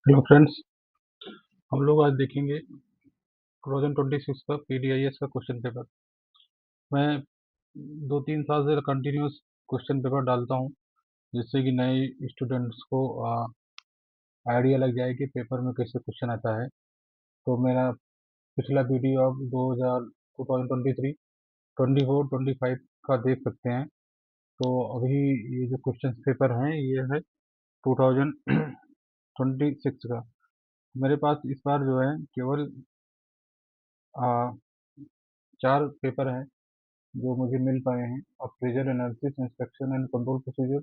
Hello friends, हम लोग आज देखेंगे 2026 का पीडीआईएस का क्वेश्चन पेपर। मैं 2-3 साल से कंटिन्यूस क्वेश्चन पेपर डालता हूं, जिससे कि नए स्टूडेंट्स को आइडिया लग जाए कि पेपर में कैसे क्वेश्चन आता है। तो मेरा पिछला वीडियो आप 2023, 24, 25 का देख सकते हैं। तो अभी ये जो क्वेश्चन पेपर हैं ये है 2026 का। मेरे पास इस बार जो है केवल 4 पेपर हैं जो मुझे मिल पाए हैं। Appraisal analysis, inspection and control procedure,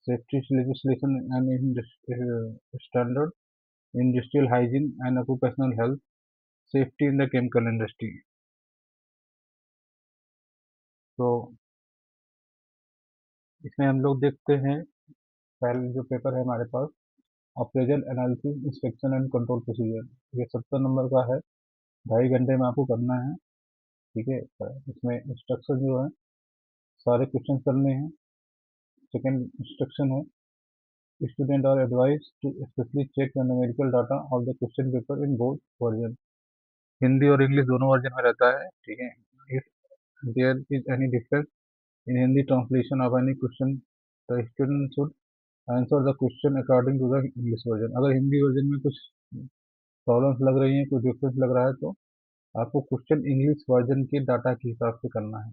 safety legislation and standard, industrial hygiene and occupational health, safety in the chemical industry. तो इसमें हम लोग देखते हैं, पहले जो पेपर है हमारे पास appraisal analysis, inspection and control procedure, ये 70 नंबर का है। 2.5 घंटे में आपको करना है। ठीक है, इसमें इंस्ट्रक्शन जो है सारे क्वेश्चन करने हैं। सेकेंड इंस्ट्रक्शन है, students are advised to especially check the numerical data of the question paper in both version। Hindi और इंग्लिश दोनों वर्जन में रहता है। ठीक है, if there is any difference in Hindi translation of any question, the student should answer the question according to the English version। अगर Hindi version में कुछ प्रॉब्लम्स लग रही हैं, कुछ डिफरेंस लग रहा है, तो आपको क्वेश्चन इंग्लिश वर्जन के डाटा के हिसाब से करना है।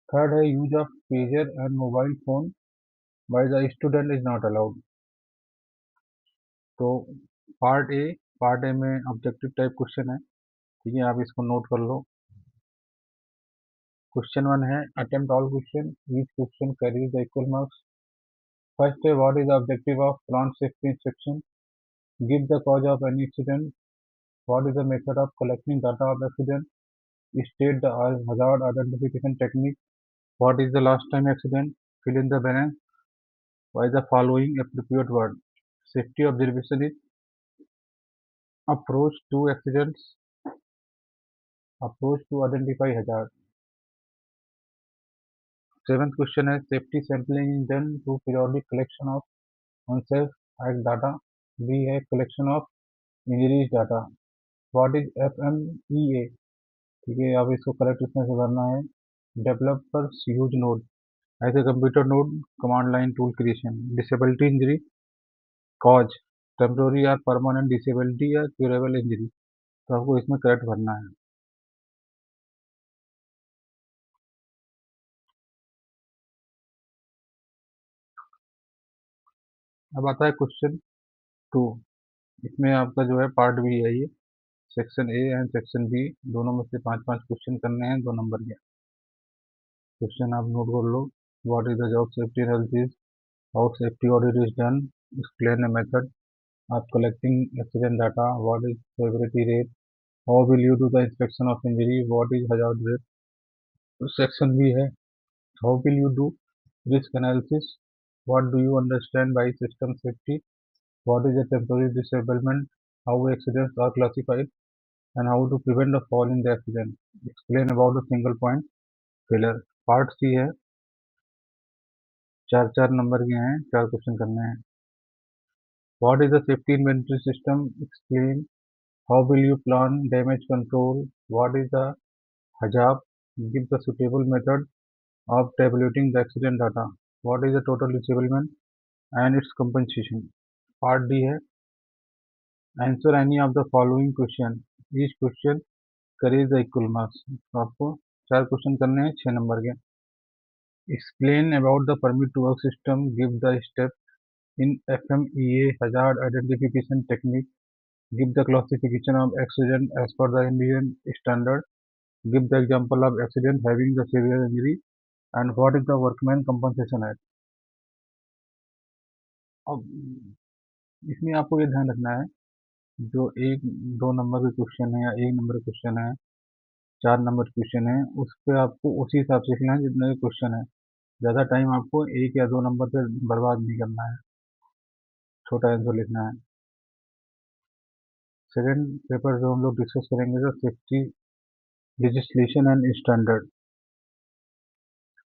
थर्ड है, use of pager and mobile phone by the student is not allowed. तो पार्ट ए में ऑब्जेक्टिव टाइप क्वेश्चन है। ठीक है, आप इसको नोट कर लो। क्वेश्चन 1 है, attempt all question, each question carries the equal marks. First है, what is the objective of plant safety inspection, give the cause of any accident, what is the method of collecting data of accident, state the hazard identification technique, what is the last time accident, fill in the blank, why the following appropriate word, safety observation is approach to accidents, approach to identify hazard। Seventh question है, safety sampling is done through periodic collection of unsafe act data। B है, collection of injuries data। What is FMEA? ठीक है, अब इसको correct इसमें से भरना है। Developers use node as a computer node, command line tool creation. Disability injury cause, temporary या परमानेंट डिसेबिलिटी या क्यूरेबल इंजरी। तो आपको इसमें करेक्ट भरना है। अब आता है क्वेश्चन 2। इसमें आपका जो है पार्ट बी है, ये section A and section B दोनों में से 5-5 क्वेश्चन करने हैं, 2 नंबर के। क्वेश्चन आप नोट कर लो। What is the job safety analysis, how safety audit is done, explain a method of collecting accident data, what is severity rate, how will you do the inspection of injury, what is hazard rate. Section B है, how will you do risk analysis, what do you understand by system safety, what is a temporary disablement, how accidents are classified, and how to prevent a fall in the accident, explain about the single point failure। Part C है, 4-4 number के हैं, 4 question करने हैं। What is the safety inventory system, explain, how will you plan damage control, what is the HAZOP, give the suitable method of tabulating the accident data, what is the total disablement and its compensation। Part D है, answer any of the following question, each question carries the equal marks. तो आपको 4 question करने हैं, 6 number के। Explain about the permit to work system, give the step in FMEA hazard identification technique, give the classification of accident as per the Indian standard, give the example of accident having the severe injury, and what is the workman compensation act। अब इसमें आपको ये ध्यान रखना है, जो 1-2 number के question है या 1 नंबर के क्वेश्चन है, 4 नंबर क्वेश्चन है, उस पर आपको उसी हिसाब से लिखना है जितने के क्वेश्चन है। ज़्यादा टाइम आपको 1 या 2 नंबर पे बर्बाद नहीं करना है, छोटा आंसर लिखना है। सेकंड पेपर जो हम लोग डिस्कस करेंगे, तो safety legislation and standard.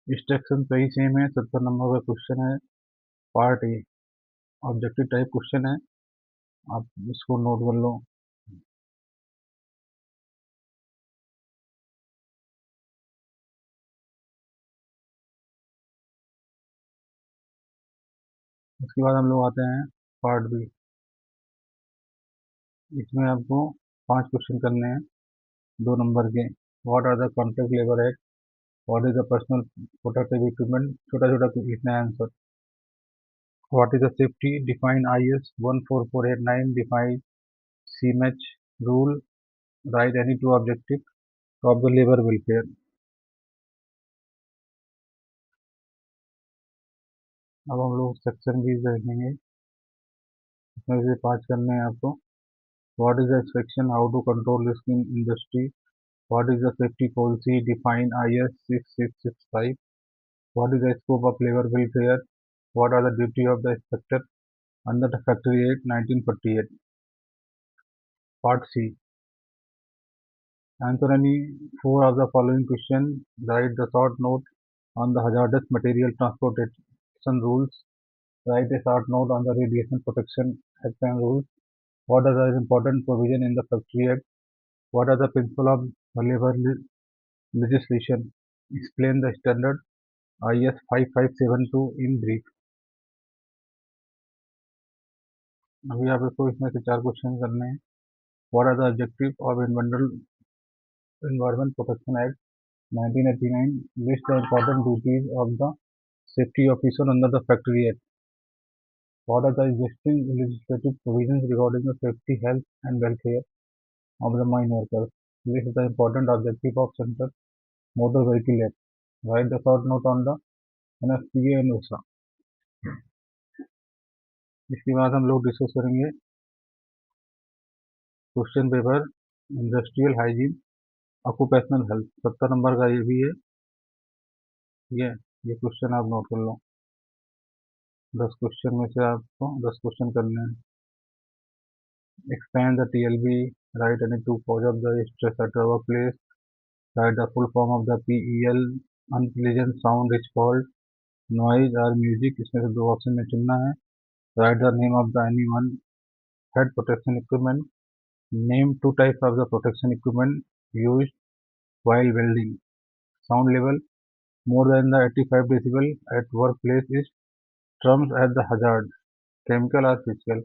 Instruction सही सेम है, 70 नंबर का क्वेश्चन है। Part A objective type question है। आप इसको नोट कर लो। उसके बाद हम लोग आते हैं पार्ट बी। इसमें आपको 5 क्वेश्चन करने हैं, 2 नंबर के। What are the contract labour act, what is the personal protective equipment, छोटा छोटा लिखना है answer. What is the safety, define IS 14489, define CMH rule, write any 2 objective of the labour welfare. अब हम लोग सेक्शन बी देखेंगे, इसमें से 5 करने हैं आपको। What is the inspection, how to control risk in industry, what is the safety policy, define IS 6665, what is the scope of labour welfare, what are the duty of the inspector under the Factory Act 1948. Part C. Answer any 4 of the following questions. Write the short note on the hazardous material transportation rules. Write a short note on the Radiation Protection Act and rules. What are the important provision in the Factory Act? What are the principles of labor legislation? Explain the standard IS 5572 in brief. अभी आप इसको इसमें से 4 question करने हैं। What are the objectives of Environment Protection Act 1989? List the important duties of the safety officer under the Factory Act. What are the existing legislative provisions regarding the safety, health and welfare of the mine workers? List the important objective of Central Motor Vehicle Act. Write the short note on the NFPA and OSHA. इसके बाद हम लोग discuss करेंगे question paper industrial hygiene occupational health. 70 number का ये भी है। ये क्वेश्चन आप नोट कर लो। 10 क्वेश्चन में से आपको 10 क्वेश्चन करने हैं। Expand the TLB, write any 2 cause of the stress at the workplace, write the full form of the PEL, unpleasant sound is called noise or music, इसमें से 2 ऑप्शन में चुनना है। Write the name of the anyone head protection equipment, name 2 types of the protection equipment used while welding, sound level more than the 85 decibel at workplace is terms as the hazard, chemical or physical,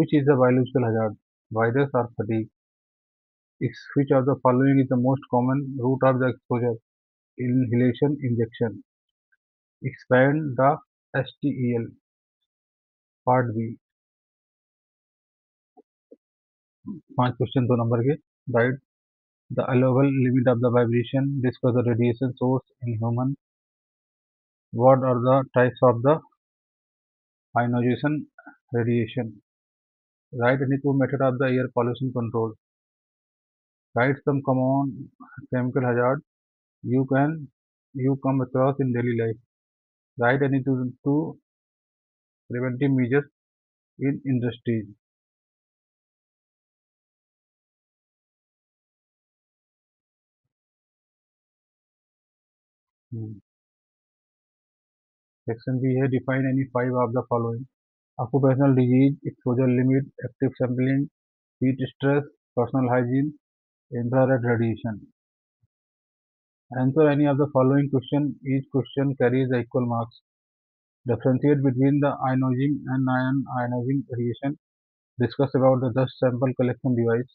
which is the biological hazard, virus or fatigue. Which of the following is the most common route of the exposure? Inhalation, injection. Expand the STEL. Part B. 5 question 2 number के। Write the allowable limit of the vibration. Discuss the radiation source in human. What are the types of the ionization radiation? Write any 2 method of the air pollution control. Write some common chemical hazard you come across in daily life. Write any 2 preventive measures in industries. Section B है define any 5 of the following: occupational disease, exposure limit, active sampling, heat stress, personal hygiene, infrared radiation. Answer any of the following question. Each question carries the equal marks. Differentiate between the ionizing and non-ionizing radiation. Discuss about the dust sample collection device.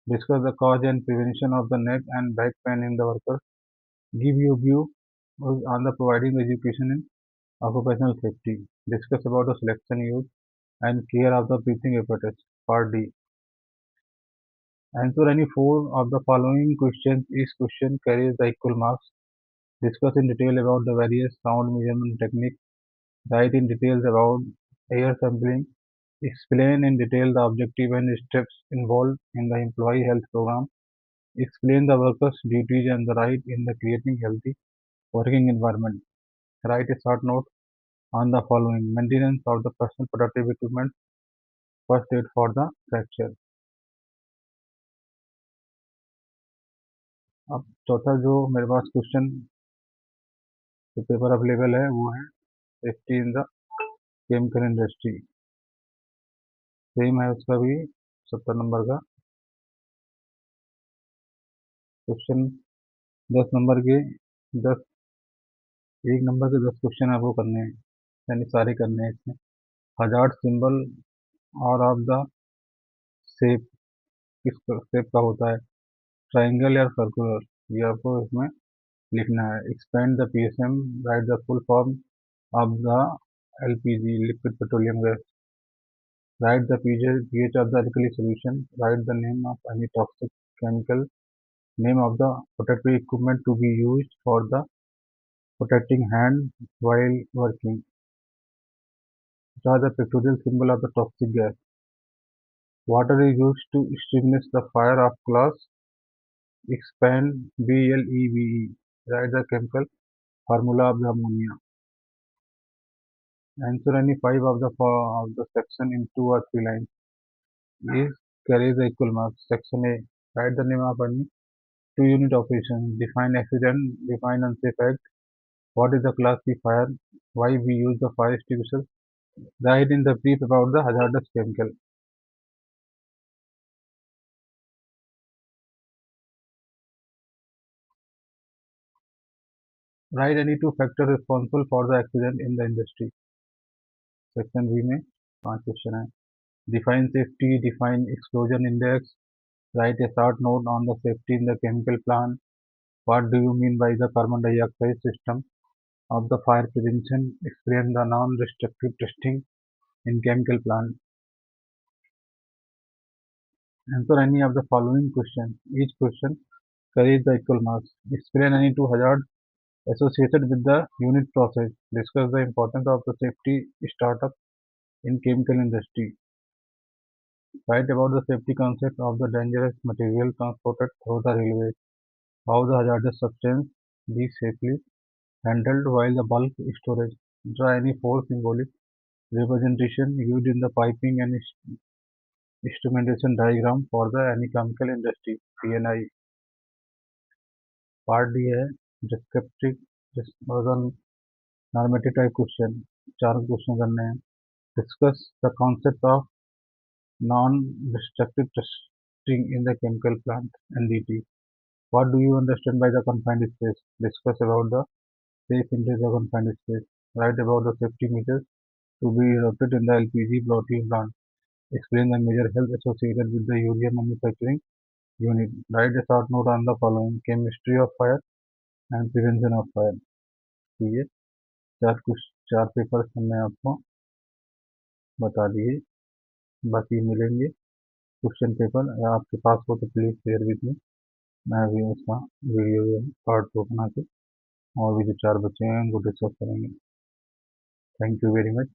Discuss the cause and prevention of the neck and back pain in the workers. Give you view on the providing education in occupational safety. Discuss about the selection, use and care of the breathing apparatus. Part D. Answer any 4 of the following questions. Each question carries the equal marks. Discuss in detail about the various sound measurement techniques. Write in details about air sampling. Explain in detail the objective and steps involved in the employee health program. Explain the workers' duties and the right in the creating healthy working environment. Write a short note on the following: maintenance of the personal protective equipment, first aid for the fracture. अब चौथा जो मेरे पास question जो paper available है वो है safety in the chemical industry. Same है उसका भी 70 नंबर का क्वेश्चन। 10 नंबर के 10, 1 नंबर के 10 क्वेश्चन आपको करने हैं, यानी सारे करने हैं इसमें। हजार्ड सिंबल और ऑफ द शेप, किस शेप का होता है, ट्राइंगल या सर्कुलर, ये आपको इसमें लिखना है। Expand the PSM, right the full form of the LPG, liquid petroleum gas, right the pH of the alkali solution, write the name of any toxic chemical, name of the protective equipment to be used for the protecting hand while working, draw the pictorial symbol of the toxic gas, water is used to extinguish the fire of glass, expand BLEVE, write the chemical formula of the ammonia, answer any five of the section in 2 or 3 lines, is carries the equal marks. Section A, write the name of any 2 unit operation, define accident, define unsafe act, what is the class C fire, why we use the fire extinguisher, write in the brief about the hazardous chemical. Write any 2 factors responsible for the accident in the industry. Section B में 5 question है। Define safety, define explosion index, write a short note on the safety in the chemical plant, what do you mean by the carbon dioxide system of the fire prevention, explain the non-destructive testing in chemical plant, answer any of the following questions. Each question carries the equal marks. Explain any 2 hazards associated with the unit process. Discuss the importance of the safety startup in chemical industry. Write about the safety concept of the dangerous material transported through the railway. How the hazardous substance be safely handled while the bulk storage. Draw any 4 symbolic representation used in the piping and instrumentation diagram for the any chemical industry PNI. Part D है descriptive normative type question, 4 question करने हैं। Discuss the concept of non destructive testing in the chemical plant NDT, what do you understand by the confined space, discuss about the safe into the confined space, write about the safety measures to be adopted in the LPG bottling plant, explain the major health associated with the urea manufacturing unit, write a short note on the following: chemistry of fire and prevention of fire। ठीक है, कुछ 4 paper हमने आपको बता दिए, बाकी मिलेंगे question paper, अगर आपके पास हो तो प्लीज़ शेयर विद मी, मैं भी उसका वीडियो जो है पार्ट 2 बना के और भी जो 4 बच्चे हैं उनको डिस्कस करेंगे। Thank you very much.